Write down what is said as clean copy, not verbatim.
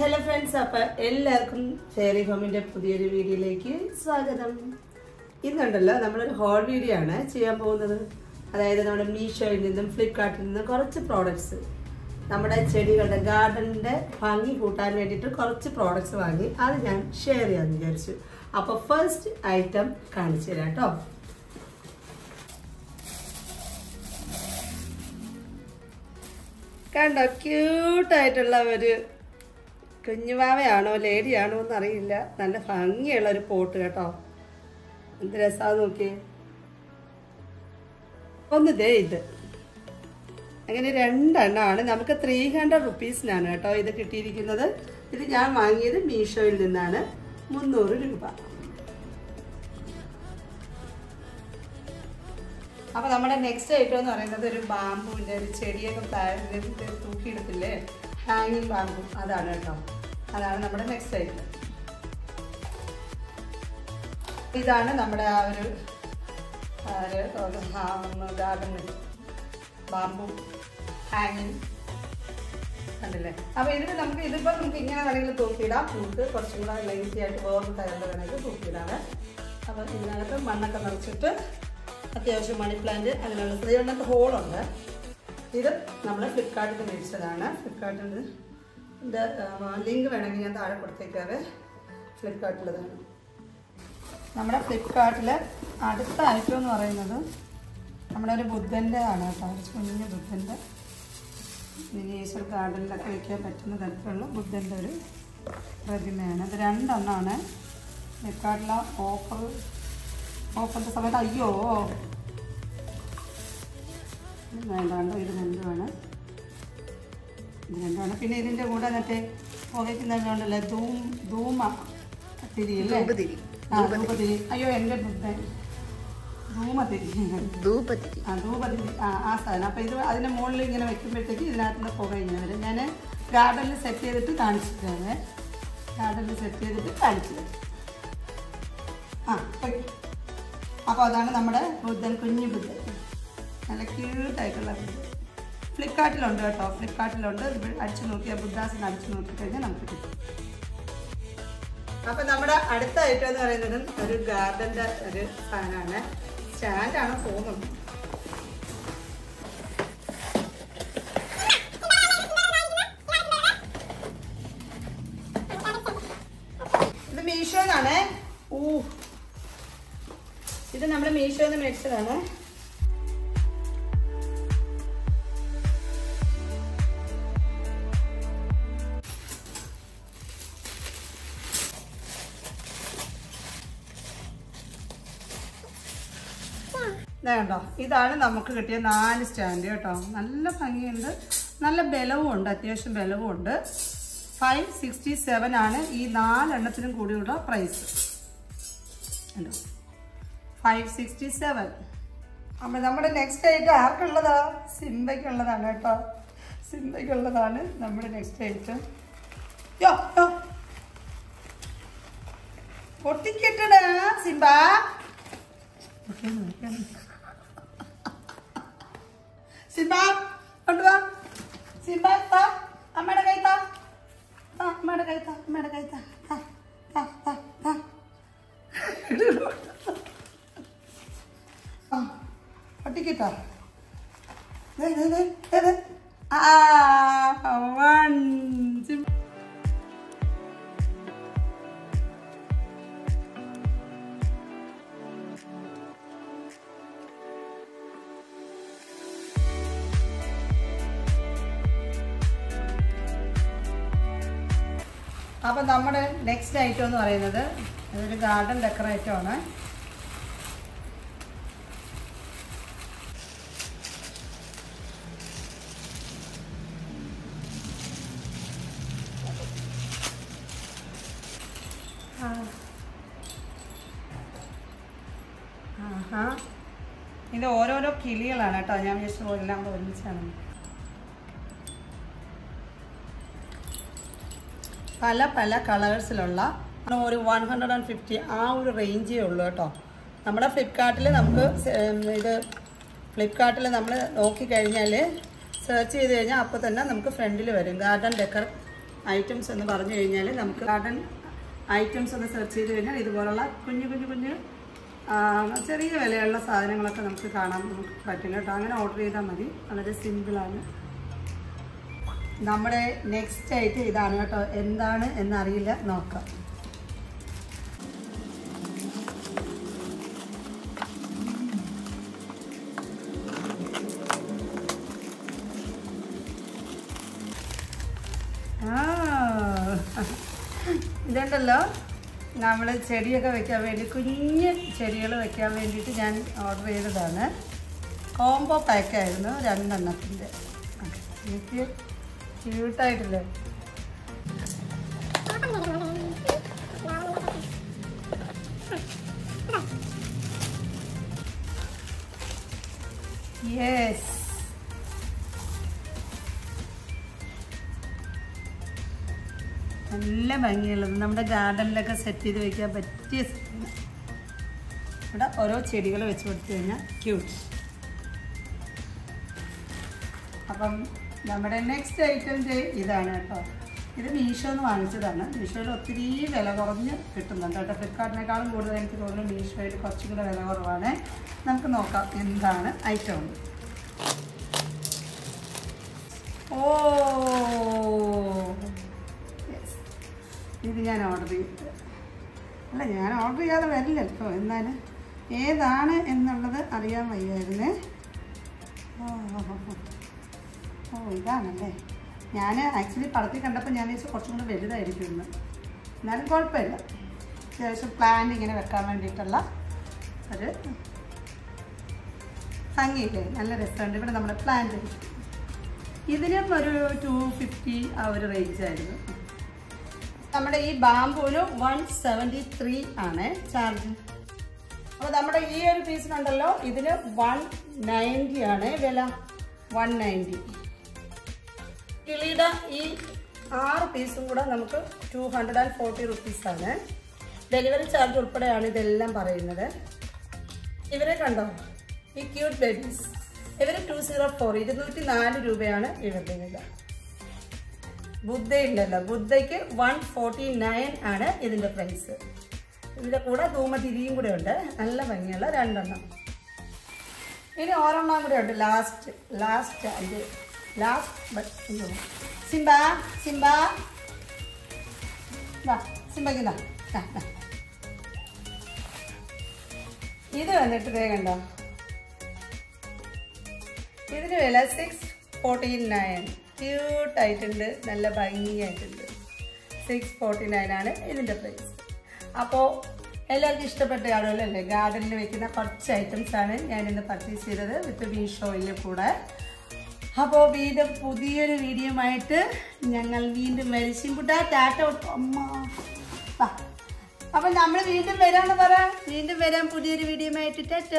Hello friends, എല്ലാവർക്കും fairy ഹോമിന്റെ പുതിയൊരു വീഡിയോയിലേക്ക് സ്വാഗതം. ഇന്നുണ്ടല്ലോ നമ്മളൊരു ഹോൾ വീഡിയോ ആണ് ചെയ്യാൻ പോകുന്നത്. അതായത് നമ്മുടെ മീഷോയിൽ നിന്നും ഫ്ലിപ്കാർട്ടിൽ നിന്നും കുറച്ച് പ്രോഡക്ട്സ് നമ്മുടെ ചെടികളുടെ ഗാർഡനിന്റെ ഭംഗി കൂട്ടാൻ വേണ്ടിയിട്ട് കുറച്ച് പ്രോഡക്ട്സ് വാങ്ങി അത് ഞാൻ ഷെയർ ചെയ്യാമെന്ന് വിചാരിച്ചു. അപ്പോൾ ഫസ്റ്റ് ഐറ്റം കാണിച്ചു തരാം കേട്ടോ. കണ്ടോ, ക്യൂട്ടായിട്ടുള്ള ഒരു കുഞ്ഞുവാവയാണോ ലേഡിയാണോ എന്നറിയില്ല. നല്ല ഭംഗിയുള്ള ഒരു പോട്ട് കേട്ടോ. എന്ത് രസമാണെന്ന് നോക്കിയേ. ഒന്ന് ദേ ഇത് അങ്ങനെ രണ്ടെണ്ണമാണ്. നമുക്ക് 300 റുപ്പീസിനാണ് കേട്ടോ ഇത് കിട്ടിയിരിക്കുന്നത്. ഇത് ഞാൻ വാങ്ങിയത് മീഷോയിൽ നിന്നാണ്. 300 രൂപ. അപ്പോൾ നമ്മുടെ നെക്സ്റ്റ് ഐറ്റം എന്ന് പറയുന്നത് ഒരു ബാമ്പുവിൻ്റെ ഒരു ചെടിയൊക്കെ തൂക്കിയെടുത്തില്ലേ, ഹാങ്ങിങ് ബാമ്പു. അതാണ് കേട്ടോ, അതാണ് നമ്മുടെ നെക്സ്റ്റ് ഐറ്റം. ഇതാണ് നമ്മുടെ ആ ഒരു ഗാർഡനിൽ ബാമ്പു ഹാങ്ങിങ് കണ്ടില്ലേ. അപ്പോൾ ഇതിന് ഇതിപ്പോൾ നമുക്ക് ഇങ്ങനെ വേണമെങ്കിൽ തൂക്കിയിടാം. നമുക്ക് കുറച്ചും കൂടെ ലെങ്തി ആയിട്ട് വേറൊരു തരത്തിൽ വേണമെങ്കിൽ തൂക്കിയിടാണ്. അപ്പോൾ ഇതിനകത്ത് മണ്ണൊക്കെ നിറച്ചിട്ട് അത്യാവശ്യം മണി പ്ലാന്റ് അങ്ങനെയുള്ള 3 ഹോളുണ്ട്. ഇത് നമ്മൾ ഫ്ലിപ്കാർട്ടിൽ മേടിച്ചതാണ്. ഫ്ലിപ്കാർട്ടിൻ്റെ ലിങ്ക് വേണമെങ്കിൽ ഞാൻ താഴെ കൊടുത്തേക്കാവേ. ഫ്ലിപ്കാർട്ടിലതാണ്. നമ്മുടെ ഫ്ലിപ്കാർട്ടിൽ അടുത്ത ഐറ്റം എന്ന് പറയുന്നത് നമ്മുടെ ഒരു ബുദ്ധൻ്റെ ആണ് കേട്ടോ. കുഞ്ഞ് ബുദ്ധൻ്റെ മിനിയേച്ചർ ഗാർഡനിലൊക്കെ വയ്ക്കാൻ പറ്റുന്ന തരത്തിലുള്ള ബുദ്ധൻ്റെ ഒരു പ്രതിമയാണ്. അത് 2 എണ്ണമാണ്. ഫ്ലിപ്കാർട്ടിലെ ഓഫറിൻ്റെ സമയത്ത് അയ്യോ വേണ്ടാണ്ടോ, ഇത് 2 ആണ്. പിന്നെ ഇതിൻ്റെ കൂടെ മറ്റേ പുകയ്ക്കുന്നതുകൊണ്ടല്ലേ ധൂമ തിരിയല്ലേ, ധൂപതിരി. അയ്യോ എൻ്റെ ബുദ്ധൻ, ധൂമതിരി, ധൂപതിരി ആ സാധനം. അപ്പോൾ ഇത് അതിൻ്റെ മുകളിൽ ഇങ്ങനെ വെക്കുമ്പോഴത്തേക്ക് ഇതിനകത്തുനിന്ന് പുക ഇങ്ങനെ വരും. ഞാൻ ഗാർഡനിൽ സെറ്റ് ചെയ്തിട്ട് കാണിച്ചിട്ടാണ്. അപ്പോൾ അതാണ് നമ്മുടെ ബുദ്ധൻ, കുഞ്ഞു ബുദ്ധൻ. നല്ല ക്യൂട്ടായിട്ടുള്ള ബുദ്ധൻ. ഫ്ലിപ്കാർട്ടിലുണ്ട് കേട്ടോ, ഫ്ലിപ്കാർട്ടിലുണ്ട്. അടിച്ചു നോക്കിയാൽ ബുദ്ധാസിന് അടിച്ചു നോക്കിക്കഴിഞ്ഞാൽ നമുക്ക് കിട്ടും. അപ്പം നമ്മുടെ അടുത്ത ഐറ്റം എന്ന് പറയുന്നത് ഒരു ഗാർഡൻ്റെ ഒരു സാധനമാണ്. സ്റ്റാൻഡാണ് തോന്നുന്നത്. ഇത് മീഷോന്നാണേ. ഇത് നമ്മുടെ മീഷോന്ന് മേടിച്ചതാണ്. വേണ്ടോ, ഇതാണ് നമുക്ക് കിട്ടിയ 4 സ്റ്റാൻഡ് കേട്ടോ. നല്ല ഭംഗിയുണ്ട്, നല്ല ബലവും ഉണ്ട്, അത്യാവശ്യം ബലവും ഉണ്ട്. 567 ആണ് ഈ 4 എണ്ണത്തിനും കൂടിയുള്ള പ്രൈസ്. 567. അപ്പം നമ്മുടെ നെക്സ്റ്റ് ഐറ്റം ആർക്കുള്ളതാ? സിംബയ്ക്കുള്ളതാണ് കേട്ടോ. സിംബയ്ക്കുള്ളതാണ് നമ്മുടെ നെക്സ്റ്റ് ഐറ്റം. പൊട്ടിക്കിട്ടടാ സിംബ. സിംബ കൊണ്ടുവാ. സിംബ അമ്മയുടെ കൈത്താ, അമ്മയുടെ കൈത്താ, അമ്മയുടെ കൈത്താ. പൊട്ടിക്കിട്ടോ. അപ്പം നമ്മുടെ നെക്സ്റ്റ് ഐറ്റം എന്ന് പറയുന്നത് അതൊരു ഗാർഡൻ ഡെക്കറേറ്റർ ആണ്. ഇത് ഓരോരോ കിളികളാണ് കേട്ടോ. ഞാൻ വിചാരിച്ചു എല്ലാം കൂടെ ഒരുമിച്ചാണ്. പല പല കളേഴ്സിലുള്ള ഒരു 150 ആ ഒരു റേഞ്ചേ ഉള്ളൂ കേട്ടോ. നമ്മുടെ ഫ്ലിപ്കാർട്ടിൽ നമുക്ക് ഇത് ഫ്ലിപ്കാർട്ടിൽ നമ്മൾ നോക്കിക്കഴിഞ്ഞാൽ സെർച്ച് ചെയ്ത് കഴിഞ്ഞാൽ അപ്പോൾ തന്നെ നമുക്ക് ഫ്രണ്ടിൽ വരും ഗാർഡൻ ഡെക്കർ ഐറ്റംസ് എന്ന് പറഞ്ഞു കഴിഞ്ഞാൽ നമുക്ക് ഗാർഡൻ ഐറ്റംസ് ഒന്ന് സെർച്ച് ചെയ്ത് കഴിഞ്ഞാൽ ഇതുപോലുള്ള കുഞ്ഞു ചെറിയ വിലയുള്ള സാധനങ്ങളൊക്കെ നമുക്ക് കാണാൻ നമുക്ക് പറ്റും കേട്ടോ. അങ്ങനെ ഓർഡർ ചെയ്താൽ മതി, വളരെ സിമ്പിളാണ്. നമ്മുടെ നെക്സ്റ്റ് ആയിട്ട് ഇതാണ് കേട്ടോ. എന്താണ് എന്നറിയില്ല, നോക്കാം. ഇതുണ്ടല്ലോ, നമ്മൾ ചെടിയൊക്കെ വെക്കാൻ വേണ്ടി കുഞ്ഞ് ചെടികൾ വെക്കാൻ വേണ്ടിയിട്ട് ഞാൻ ഓർഡർ ചെയ്തതാണ്. കോംബോ പാക്കായിരുന്നു 2 എണ്ണത്തിൻ്റെ. എനിക്ക് ക്യൂട്ടായിട്ടില്ലേ? യെസ്, നല്ല ഭംഗിയുള്ളത്, നമ്മുടെ ഗാർഡനിലൊക്കെ സെറ്റ് ചെയ്ത് വയ്ക്കാൻ പറ്റിയ സെറ്റാണ്. ഇവിടെ ഓരോ ചെടികൾ വെച്ച് കൊടുത്തു കഴിഞ്ഞാൽ ക്യൂട്ട്. അപ്പം നമ്മുടെ നെക്സ്റ്റ് ഐറ്റം ഇതാണ് കേട്ടോ. ഇത് മീഷോന്ന് വാങ്ങിച്ചതാണ്. മീഷോയിൽ ഒത്തിരി വില കുറഞ്ഞ് കിട്ടുന്നുണ്ട് കേട്ടോ. ഫ്ലിപ്കാർട്ടിനേക്കാളും കൂടുതൽ എനിക്ക് തോന്നുന്നു മീഷോയിൽ കുറച്ചും കൂടെ വില കുറവാണ്. നമുക്ക് നോക്കാം എന്താണ് ഐറ്റം. ഓ, ഇത് ഞാൻ ഓർഡർ ചെയ്തിട്ട് അല്ല, ഞാൻ ഓർഡർ ചെയ്യാതെ വരില്ലല്ലോ. എന്നാലും ഏതാണ് എന്നുള്ളത് അറിയാൻ വയ്യായിരുന്നേ. ഓ ഇതാണല്ലേ. ഞാൻ ആക്ച്വലി പടത്തിൽ കണ്ടപ്പോൾ ഞാൻ വിചാരിച്ചു കുറച്ചും കൂടെ വലുതായിരിക്കും എന്ന്. എന്നാലും കുഴപ്പമില്ല. അത്യാവശ്യം പ്ലാന്റ് ഇങ്ങനെ വെക്കാൻ വേണ്ടിയിട്ടുള്ള ഒരു ഭംഗിയില്ലേ, നല്ല രസമുണ്ട്. ഇവിടെ നമ്മുടെ പ്ലാന്റ് ഇതിനും ഒരു 250 ആ ഒരു റേഞ്ചായിരുന്നു. നമ്മുടെ ഈ ബാംബൂന് 173 ആണ് ചാർജ്. അപ്പോൾ നമ്മുടെ ഈ ഒരു പീസിനുണ്ടല്ലോ, ഇതിന് 190 ആണ് വില. 190. കിളിയുടെ ഈ 6 പീസും കൂടെ നമുക്ക് 240 റുപ്പീസാണ്. ഡെലിവറി ചാർജ് ഉൾപ്പെടെയാണ് ഇതെല്ലാം പറയുന്നത്. ഇവരെ കണ്ടോ, ഈ ക്യൂട്ട് ബേബീസ്, ഇവർ 204 204 രൂപയാണ് ഇവരുടെ വില. ബുദ്ധയുണ്ടല്ലോ, ബുദ്ധയ്ക്ക് 149 ആണ് ഇതിൻ്റെ പ്രൈസ്. ഇതിൻ്റെ കൂടെ ധൂമതിരിയും കൂടെ ഉണ്ട്, നല്ല ഭംഗിയുള്ള 2 എണ്ണം. ഇനി ഒരെണ്ണം കൂടെ ഉണ്ട്, ലാസ്റ്റ് സിംബ സിംബയ്ക്ക് ഇത് വന്നിട്ട് കണ്ടോ, ഇതിന് വില 649. ക്യൂട്ടായിട്ടുണ്ട്, നല്ല ഭംഗിയായിട്ടുണ്ട്. 649 ആണ് ഇതിൻ്റെ പ്രൈസ്. അപ്പോൾ എല്ലാവർക്കും ഇഷ്ടപ്പെട്ട ആളുകളല്ലേ, ഗാർഡനിൽ വെക്കുന്ന കുറച്ച് ഐറ്റംസാണ് ഞാനിന്ന് പർച്ചേസ് ചെയ്തത് വിത്ത് മീഷോയിൽ കൂടെ. അപ്പോൾ വീണ്ടും പുതിയൊരു വീഡിയോ ആയിട്ട് ഞങ്ങൾ വീണ്ടും വരും. ടാറ്റ അമ്മ. അപ്പം നമ്മൾ വീണ്ടും വരാമെന്ന് പറ. വീണ്ടും വരാം പുതിയൊരു വീഡിയോ ആയിട്ട്. ടാറ്റ.